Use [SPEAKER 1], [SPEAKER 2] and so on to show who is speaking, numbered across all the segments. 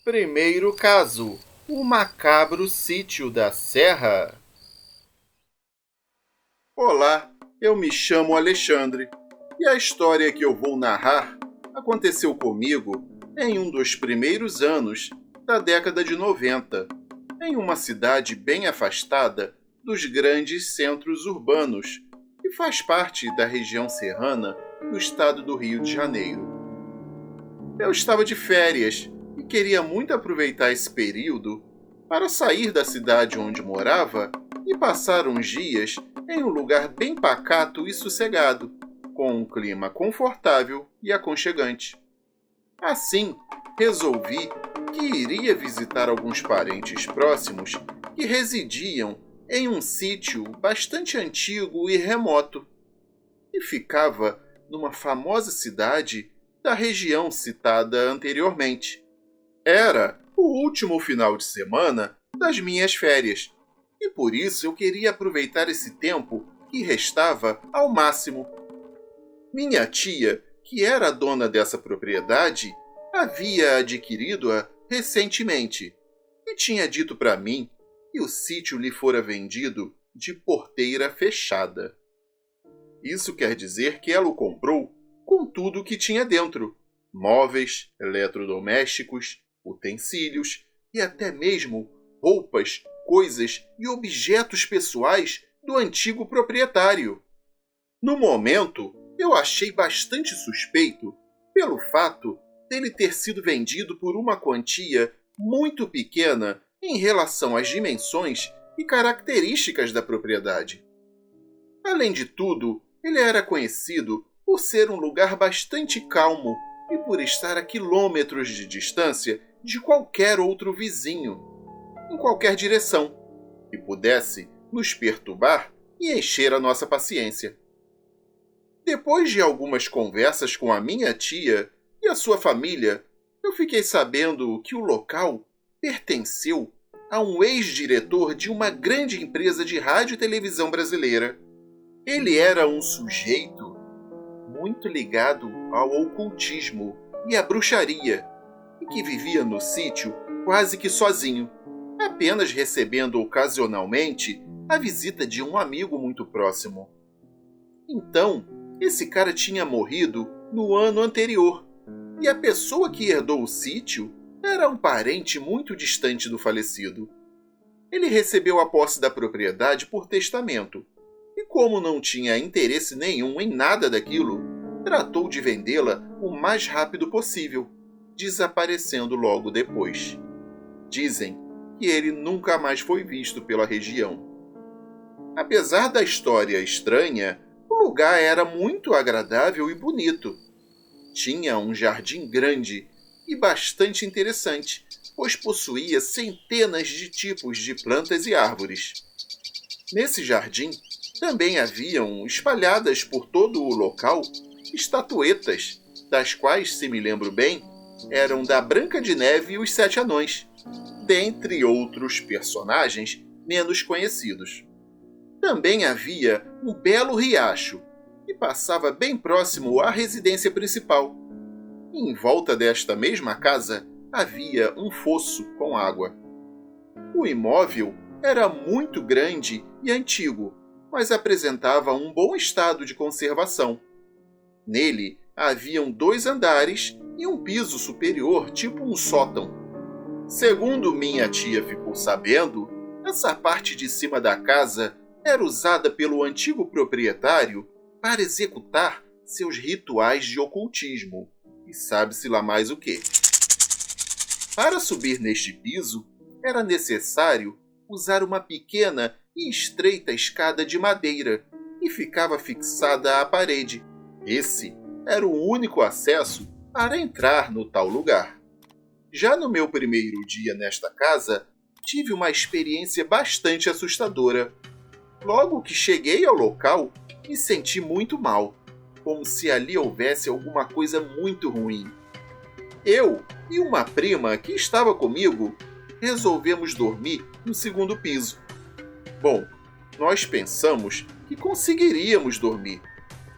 [SPEAKER 1] Primeiro caso: o macabro sítio da Serra. Olá, eu me chamo Alexandre e a história que eu vou narrar aconteceu comigo em um dos primeiros anos da década de 90, em uma cidade bem afastada dos grandes centros urbanos que faz parte da região serrana do estado do Rio de Janeiro. Eu estava de férias e queria muito aproveitar esse período para sair da cidade onde morava e passar uns dias em um lugar bem pacato e sossegado, com um clima confortável e aconchegante. Assim, resolvi que iria visitar alguns parentes próximos que residiam em um sítio bastante antigo e remoto, e ficava numa famosa cidade da região citada anteriormente. Era o último final de semana das minhas férias, e por isso eu queria aproveitar esse tempo que restava ao máximo. Minha tia, que era a dona dessa propriedade, havia adquirido-a recentemente e tinha dito para mim que o sítio lhe fora vendido de porteira fechada. Isso quer dizer que ela o comprou com tudo o que tinha dentro: móveis, eletrodomésticos, utensílios e até mesmo roupas, coisas e objetos pessoais do antigo proprietário. No momento, eu achei bastante suspeito pelo fato dele ter sido vendido por uma quantia muito pequena em relação às dimensões e características da propriedade. Além de tudo, ele era conhecido por ser um lugar bastante calmo e por estar a quilômetros de distância de qualquer outro vizinho, em qualquer direção, que pudesse nos perturbar e encher a nossa paciência. Depois de algumas conversas com a minha tia e a sua família, eu fiquei sabendo que o local pertenceu a um ex-diretor de uma grande empresa de rádio e televisão brasileira. Ele era um sujeito muito ligado ao ocultismo e à bruxaria, e que vivia no sítio quase que sozinho, apenas recebendo ocasionalmente a visita de um amigo muito próximo. Então, esse cara tinha morrido no ano anterior, e a pessoa que herdou o sítio era um parente muito distante do falecido. Ele recebeu a posse da propriedade por testamento, e como não tinha interesse nenhum em nada daquilo, tratou de vendê-la o mais rápido possível, desaparecendo logo depois. Dizem que ele nunca mais foi visto pela região. Apesar da história estranha, o lugar era muito agradável e bonito. Tinha um jardim grande e bastante interessante, pois possuía centenas de tipos de plantas e árvores. Nesse jardim, também haviam, espalhadas por todo o local, estatuetas, das quais, se me lembro bem, eram da Branca de Neve e os Sete Anões, dentre outros personagens menos conhecidos. Também havia um belo riacho, que passava bem próximo à residência principal. E em volta desta mesma casa havia um fosso com água. O imóvel era muito grande e antigo, mas apresentava um bom estado de conservação. Nele haviam 2 andares e um piso superior, tipo um sótão. Segundo minha tia ficou sabendo, essa parte de cima da casa era usada pelo antigo proprietário para executar seus rituais de ocultismo, e sabe-se lá mais o quê. Para subir neste piso, era necessário usar uma pequena e estreita escada de madeira, que ficava fixada à parede. Esse era o único acesso para entrar no tal lugar. Já no meu primeiro dia nesta casa, tive uma experiência bastante assustadora. Logo que cheguei ao local, me senti muito mal, como se ali houvesse alguma coisa muito ruim. Eu e uma prima que estava comigo resolvemos dormir no segundo piso. Bom, nós pensamos que conseguiríamos dormir,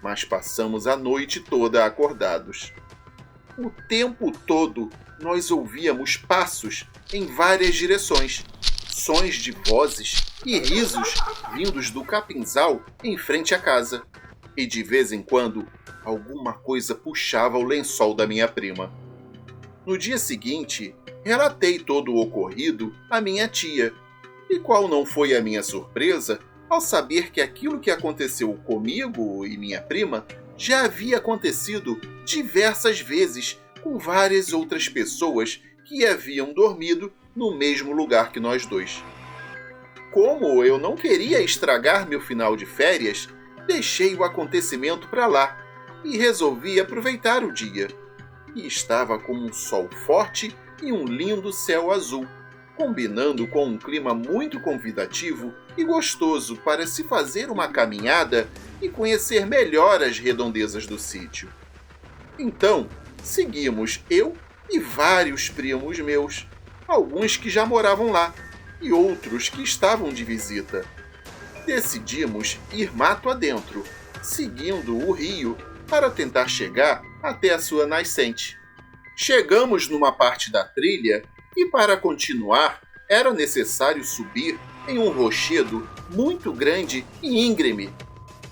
[SPEAKER 1] mas passamos a noite toda acordados. O tempo todo nós ouvíamos passos em várias direções, sons de vozes e risos vindos do capinzal em frente à casa. E de vez em quando, alguma coisa puxava o lençol da minha prima. No dia seguinte, relatei todo o ocorrido à minha tia. E qual não foi a minha surpresa ao saber que aquilo que aconteceu comigo e minha prima já havia acontecido diversas vezes com várias outras pessoas que haviam dormido no mesmo lugar que nós dois. Como eu não queria estragar meu final de férias, deixei o acontecimento para lá e resolvi aproveitar o dia. E estava com um sol forte e um lindo céu azul, combinando com um clima muito convidativo e gostoso para se fazer uma caminhada e conhecer melhor as redondezas do sítio. Então, seguimos eu e vários primos meus, alguns que já moravam lá e outros que estavam de visita. Decidimos ir mato adentro, seguindo o rio para tentar chegar até a sua nascente. Chegamos numa parte da trilha e para continuar era necessário subir em um rochedo muito grande e íngreme.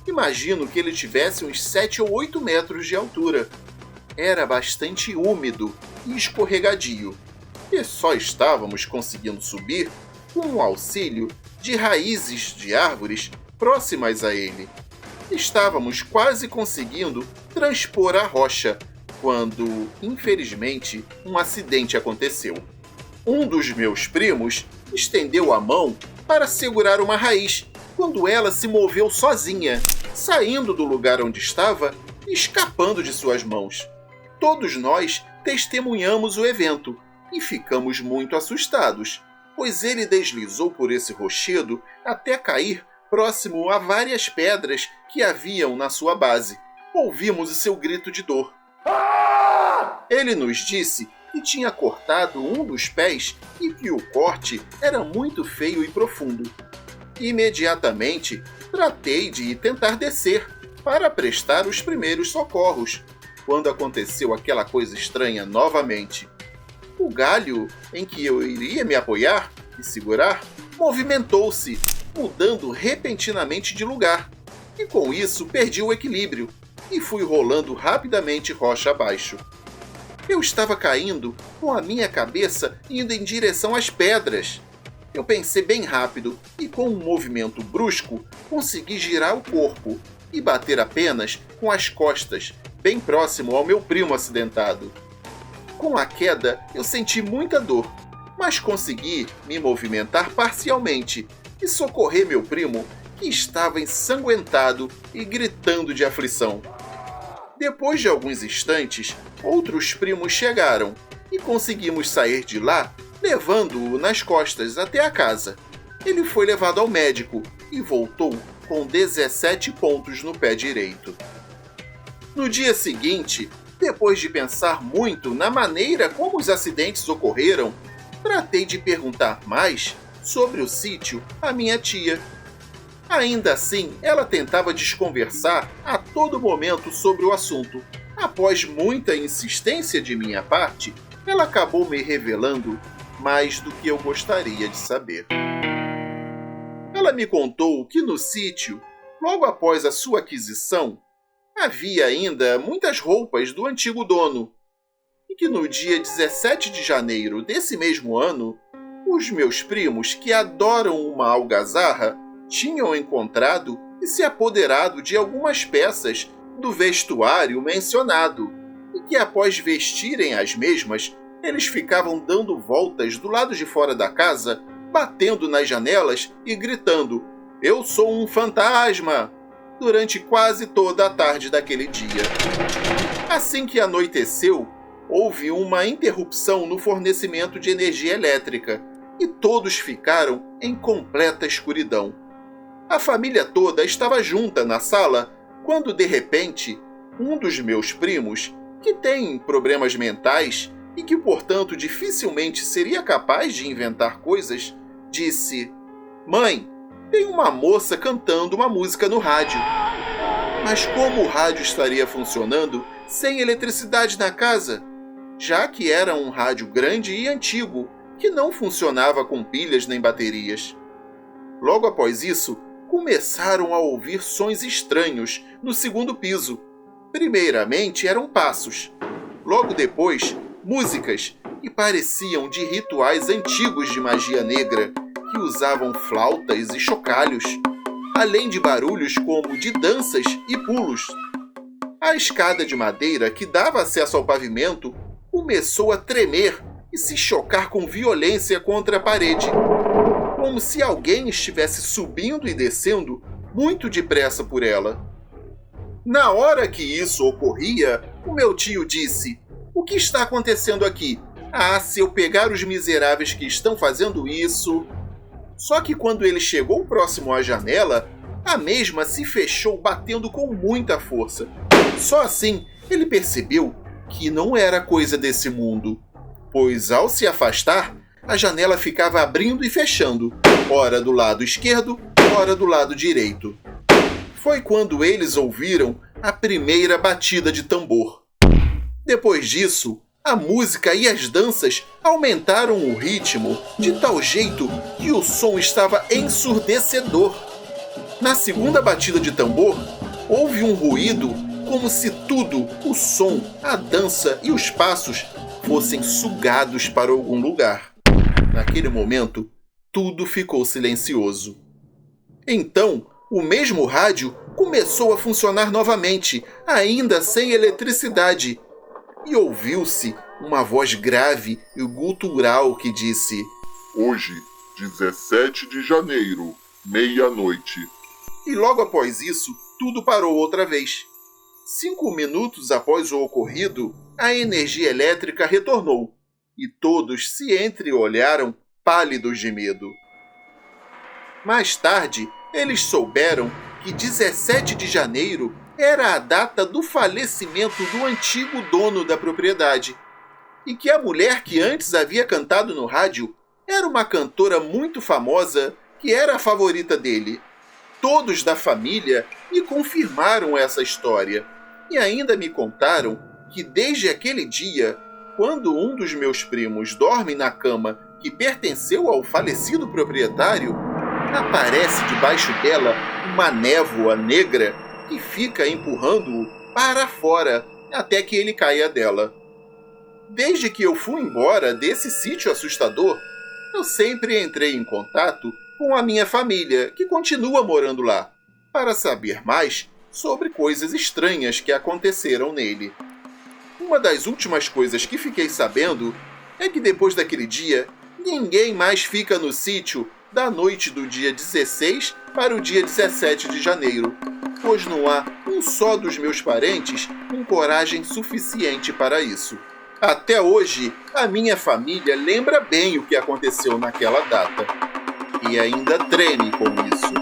[SPEAKER 1] Imagino que ele tivesse uns 7 ou 8 metros de altura. Era bastante úmido e escorregadio, e só estávamos conseguindo subir com o auxílio de raízes de árvores próximas a ele. Estávamos quase conseguindo transpor a rocha, quando, infelizmente, um acidente aconteceu. Um dos meus primos estendeu a mão para segurar uma raiz, quando ela se moveu sozinha, saindo do lugar onde estava e escapando de suas mãos. Todos nós testemunhamos o evento e ficamos muito assustados, pois ele deslizou por esse rochedo até cair próximo a várias pedras que haviam na sua base. Ouvimos o seu grito de dor. Ele nos disse que tinha cortado um dos pés e que o corte era muito feio e profundo. Imediatamente, tratei de tentar descer para prestar os primeiros socorros, quando aconteceu aquela coisa estranha novamente. O galho em que eu iria me apoiar e segurar movimentou-se, mudando repentinamente de lugar, e com isso perdi o equilíbrio e fui rolando rapidamente rocha abaixo. Eu estava caindo com a minha cabeça indo em direção às pedras. Eu pensei bem rápido e com um movimento brusco consegui girar o corpo e bater apenas com as costas, bem próximo ao meu primo acidentado. Com a queda, eu senti muita dor, mas consegui me movimentar parcialmente e socorrer meu primo, que estava ensanguentado e gritando de aflição. Depois de alguns instantes, outros primos chegaram e conseguimos sair de lá, levando-o nas costas até a casa. Ele foi levado ao médico e voltou com 17 pontos no pé direito. No dia seguinte, depois de pensar muito na maneira como os acidentes ocorreram, tratei de perguntar mais sobre o sítio à minha tia. Ainda assim, ela tentava desconversar a todo momento sobre o assunto. Após muita insistência de minha parte, ela acabou me revelando mais do que eu gostaria de saber. Ela me contou que no sítio, logo após a sua aquisição, havia ainda muitas roupas do antigo dono, e que no dia 17 de janeiro desse mesmo ano, os meus primos, que adoram uma algazarra, tinham encontrado e se apoderado de algumas peças do vestuário mencionado, e que após vestirem as mesmas, eles ficavam dando voltas do lado de fora da casa, batendo nas janelas e gritando: "Eu sou um fantasma!" durante quase toda a tarde daquele dia. Assim que anoiteceu, houve uma interrupção no fornecimento de energia elétrica e todos ficaram em completa escuridão. A família toda estava junta na sala quando, de repente, um dos meus primos, que tem problemas mentais e que, portanto, dificilmente seria capaz de inventar coisas, disse: "Mãe, tem uma moça cantando uma música no rádio." Mas como o rádio estaria funcionando sem eletricidade na casa? já que era um rádio grande e antigo, que não funcionava com pilhas nem baterias. Logo após isso, começaram a ouvir sons estranhos no segundo piso. Primeiramente eram passos, logo depois músicas que pareciam de rituais antigos de magia negra, que usavam flautas e chocalhos, além de barulhos como de danças e pulos. A escada de madeira que dava acesso ao pavimento começou a tremer e se chocar com violência contra a parede, como se alguém estivesse subindo e descendo muito depressa por ela. Na hora que isso ocorria, o meu tio disse: "O que está acontecendo aqui? Ah, se eu pegar os miseráveis que estão fazendo isso..." Só que quando ele chegou próximo à janela, a mesma se fechou batendo com muita força. Só assim ele percebeu que não era coisa desse mundo, pois ao se afastar, a janela ficava abrindo e fechando, ora do lado esquerdo, ora do lado direito. Foi quando eles ouviram a primeira batida de tambor. Depois disso, a música e as danças aumentaram o ritmo de tal jeito que o som estava ensurdecedor. Na segunda batida de tambor, houve um ruído como se tudo, o som, a dança e os passos, fossem sugados para algum lugar. Naquele momento, tudo ficou silencioso. Então, o mesmo rádio começou a funcionar novamente, ainda sem eletricidade, e ouviu-se uma voz grave e gutural que disse:
[SPEAKER 2] "Hoje, 17 de janeiro, meia-noite."
[SPEAKER 1] E logo após isso, tudo parou outra vez. 5 minutos após o ocorrido, a energia elétrica retornou, e todos se entreolharam pálidos de medo. Mais tarde, eles souberam que 17 de janeiro era a data do falecimento do antigo dono da propriedade, e que a mulher que antes havia cantado no rádio era uma cantora muito famosa que era a favorita dele. Todos da família me confirmaram essa história e ainda me contaram que desde aquele dia, quando um dos meus primos dorme na cama que pertenceu ao falecido proprietário, aparece debaixo dela uma névoa negra que fica empurrando-o para fora até que ele caia dela. Desde que eu fui embora desse sítio assustador, eu sempre entrei em contato com a minha família, que continua morando lá, para saber mais sobre coisas estranhas que aconteceram nele. Uma das últimas coisas que fiquei sabendo é que depois daquele dia, ninguém mais fica no sítio da noite do dia 16 para o dia 17 de janeiro, pois não há um só dos meus parentes com coragem suficiente para isso. Até hoje, a minha família lembra bem o que aconteceu naquela data e ainda treme com isso.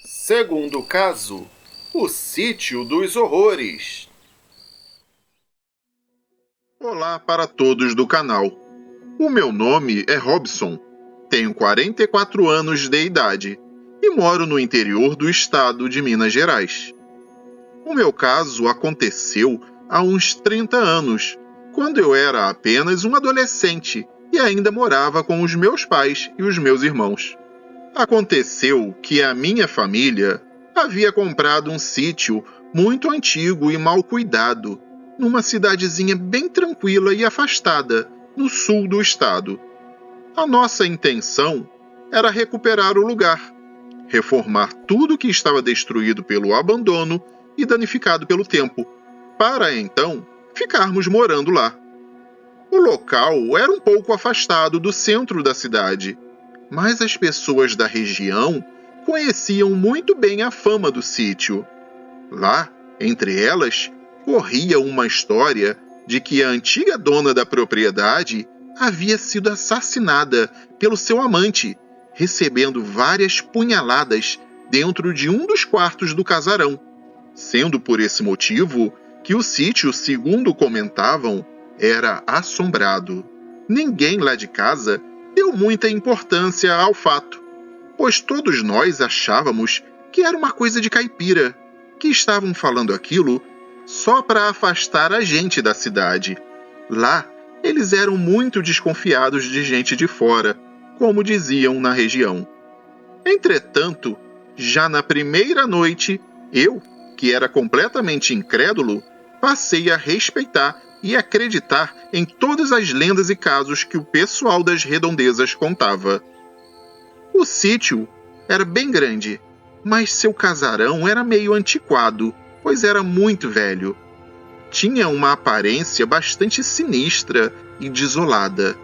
[SPEAKER 1] Segundo caso, o Sítio dos Horrores.
[SPEAKER 3] Olá para todos do canal. O meu nome é Robson, tenho 44 anos de idade e moro no interior do estado de Minas Gerais. O meu caso aconteceu há uns 30 anos, quando eu era apenas um adolescente e ainda morava com os meus pais e os meus irmãos. Aconteceu que a minha família havia comprado um sítio muito antigo e mal cuidado, numa cidadezinha bem tranquila e afastada, no sul do estado. A nossa intenção era recuperar o lugar, reformar tudo que estava destruído pelo abandono e danificado pelo tempo, para então ficarmos morando lá. O local era um pouco afastado do centro da cidade, mas as pessoas da região conheciam muito bem a fama do sítio. Lá, entre elas, corria uma história de que a antiga dona da propriedade havia sido assassinada pelo seu amante, recebendo várias punhaladas dentro de um dos quartos do casarão, sendo por esse motivo que o sítio, segundo comentavam, era assombrado. Ninguém lá de casa deu muita importância ao fato, pois todos nós achávamos que era uma coisa de caipira, que estavam falando aquilo só para afastar a gente da cidade. Lá, eles eram muito desconfiados de gente de fora, como diziam na região. Entretanto, já na primeira noite, eu, que era completamente incrédulo, passei a respeitar e acreditar em todas as lendas e casos que o pessoal das redondezas contava. O sítio era bem grande, mas seu casarão era meio antiquado, pois era muito velho. Tinha uma aparência bastante sinistra e desolada.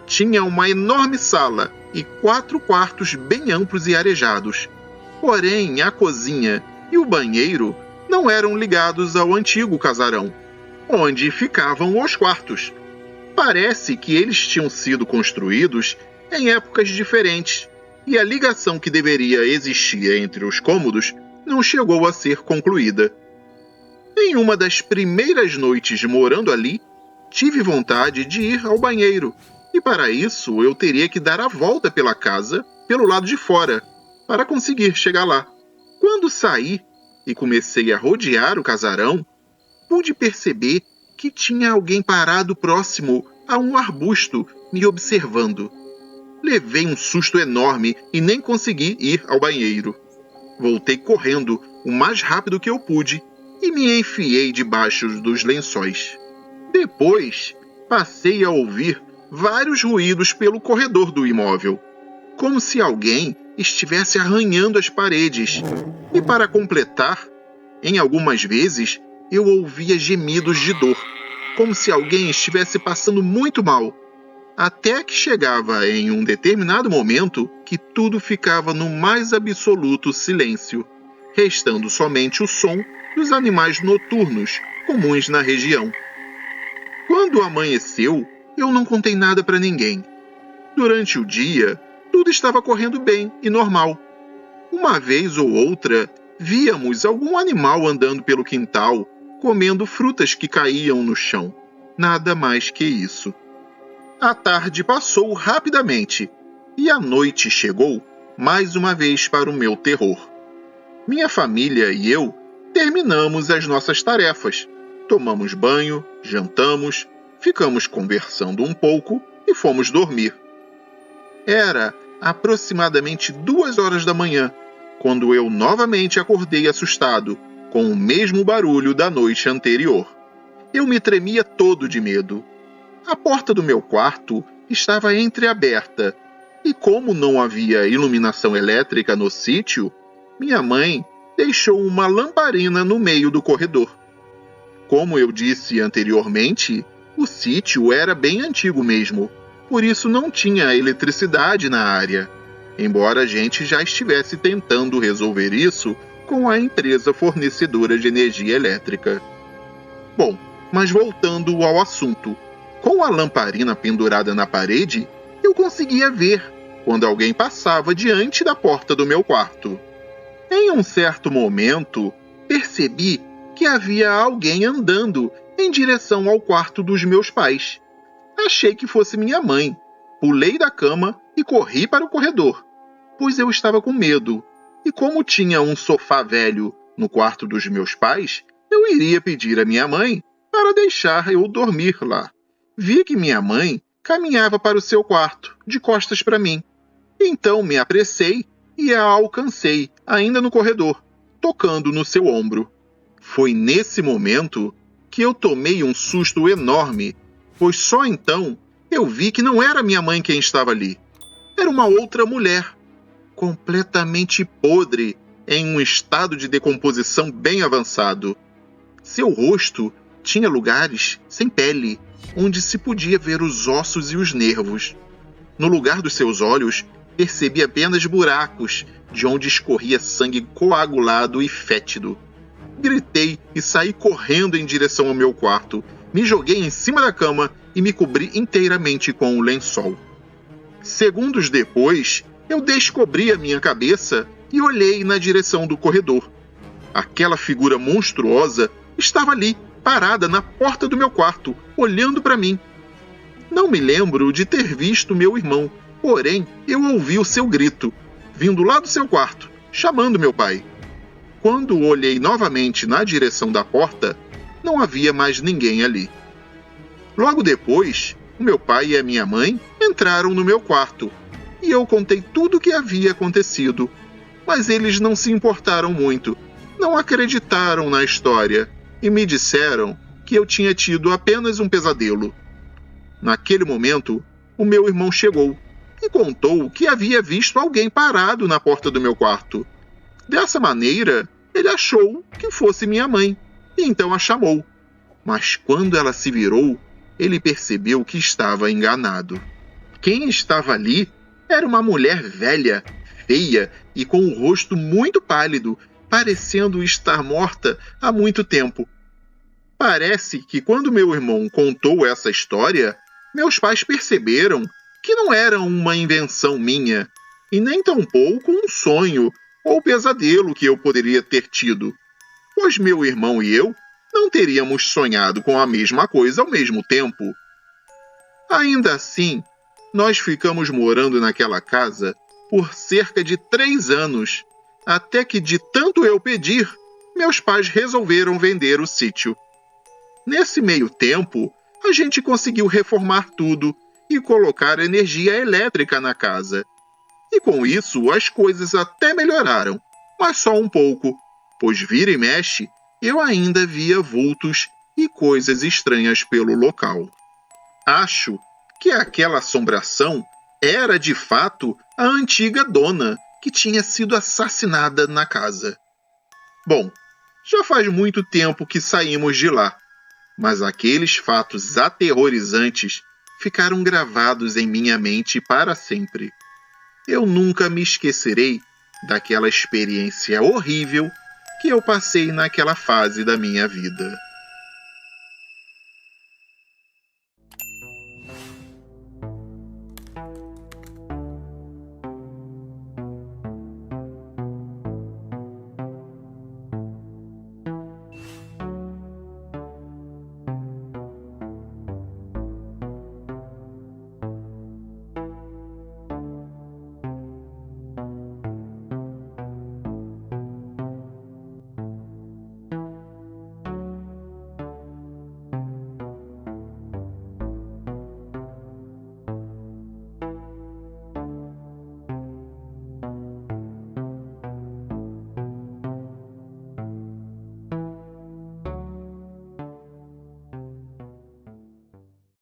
[SPEAKER 3] Tinha uma enorme sala e 4 quartos bem amplos e arejados. Porém, a cozinha e o banheiro não eram ligados ao antigo casarão, onde ficavam os quartos. Parece que eles tinham sido construídos em épocas diferentes, e a ligação que deveria existir entre os cômodos não chegou a ser concluída. Em uma das primeiras noites morando ali, tive vontade de ir ao banheiro, e para isso eu teria que dar a volta pela casa pelo lado de fora, para conseguir chegar lá. Quando saí e comecei a rodear o casarão, pude perceber que tinha alguém parado próximo a um arbusto me observando. Levei um susto enorme e nem consegui ir ao banheiro. Voltei correndo o mais rápido que eu pude e me enfiei debaixo dos lençóis. Depois, passei a ouvir vários ruídos pelo corredor do imóvel, como se alguém estivesse arranhando as paredes. E para completar, em algumas vezes eu ouvia gemidos de dor, como se alguém estivesse passando muito mal. Até que chegava em um determinado momento que tudo ficava no mais absoluto silêncio, restando somente o som dos animais noturnos comuns na região. Quando amanheceu, eu não contei nada para ninguém. Durante o dia, tudo estava correndo bem e normal. Uma vez ou outra, víamos algum animal andando pelo quintal, comendo frutas que caíam no chão. Nada mais que isso. A tarde passou rapidamente e a noite chegou mais uma vez para o meu terror. Minha família e eu terminamos as nossas tarefas. Tomamos banho, jantamos, ficamos conversando um pouco e fomos dormir. Era aproximadamente 2 horas da manhã, quando eu novamente acordei assustado, com o mesmo barulho da noite anterior. Eu me tremia todo de medo. A porta do meu quarto estava entreaberta, e como não havia iluminação elétrica no sítio, minha mãe deixou uma lamparina no meio do corredor. Como eu disse anteriormente, o sítio era bem antigo mesmo, por isso não tinha eletricidade na área, embora a gente já estivesse tentando resolver isso com a empresa fornecedora de energia elétrica. Bom, mas voltando ao assunto, com a lamparina pendurada na parede, eu conseguia ver quando alguém passava diante da porta do meu quarto. Em um certo momento, percebi que havia alguém andando em direção ao quarto dos meus pais. Achei que fosse minha mãe. Pulei da cama e corri para o corredor, pois eu estava com medo. E como tinha um sofá velho no quarto dos meus pais, eu iria pedir à minha mãe para deixar eu dormir lá. Vi que minha mãe caminhava para o seu quarto, de costas para mim. Então me apressei e a alcancei, ainda no corredor, tocando no seu ombro. Foi nesse momento que eu tomei um susto enorme, pois só então eu vi que não era minha mãe quem estava ali. Era uma outra mulher, completamente podre, em um estado de decomposição bem avançado. Seu rosto tinha lugares sem pele, onde se podia ver os ossos e os nervos. No lugar dos seus olhos, percebi apenas buracos, de onde escorria sangue coagulado e fétido. Gritei e saí correndo em direção ao meu quarto. Me joguei em cima da cama e me cobri inteiramente com o lençol. Segundos depois, eu descobri a minha cabeça e olhei na direção do corredor. Aquela figura monstruosa estava ali, parada na porta do meu quarto, olhando para mim. Não me lembro de ter visto meu irmão, porém eu ouvi o seu grito, vindo lá do seu quarto, chamando meu pai. Quando olhei novamente na direção da porta, não havia mais ninguém ali. Logo depois, o meu pai e a minha mãe entraram no meu quarto e eu contei tudo o que havia acontecido, mas eles não se importaram muito, não acreditaram na história e me disseram que eu tinha tido apenas um pesadelo. Naquele momento, o meu irmão chegou e contou que havia visto alguém parado na porta do meu quarto. Dessa maneira, ele achou que fosse minha mãe e então a chamou. Mas quando ela se virou, ele percebeu que estava enganado. Quem estava ali era uma mulher velha, feia e com o rosto muito pálido, parecendo estar morta há muito tempo. Parece que quando meu irmão contou essa história, meus pais perceberam que não era uma invenção minha, e nem tampouco um sonho ou pesadelo que eu poderia ter tido, pois meu irmão e eu não teríamos sonhado com a mesma coisa ao mesmo tempo. Ainda assim, nós ficamos morando naquela casa por cerca de 3 anos, até que de tanto eu pedir, meus pais resolveram vender o sítio. Nesse meio tempo, a gente conseguiu reformar tudo e colocar energia elétrica na casa. E com isso as coisas até melhoraram, mas só um pouco, pois vira e mexe eu ainda via vultos e coisas estranhas pelo local. Acho que aquela assombração era de fato a antiga dona que tinha sido assassinada na casa. Bom, já faz muito tempo que saímos de lá, mas aqueles fatos aterrorizantes ficaram gravados em minha mente para sempre. Eu nunca me esquecerei daquela experiência horrível que eu passei naquela fase da minha vida.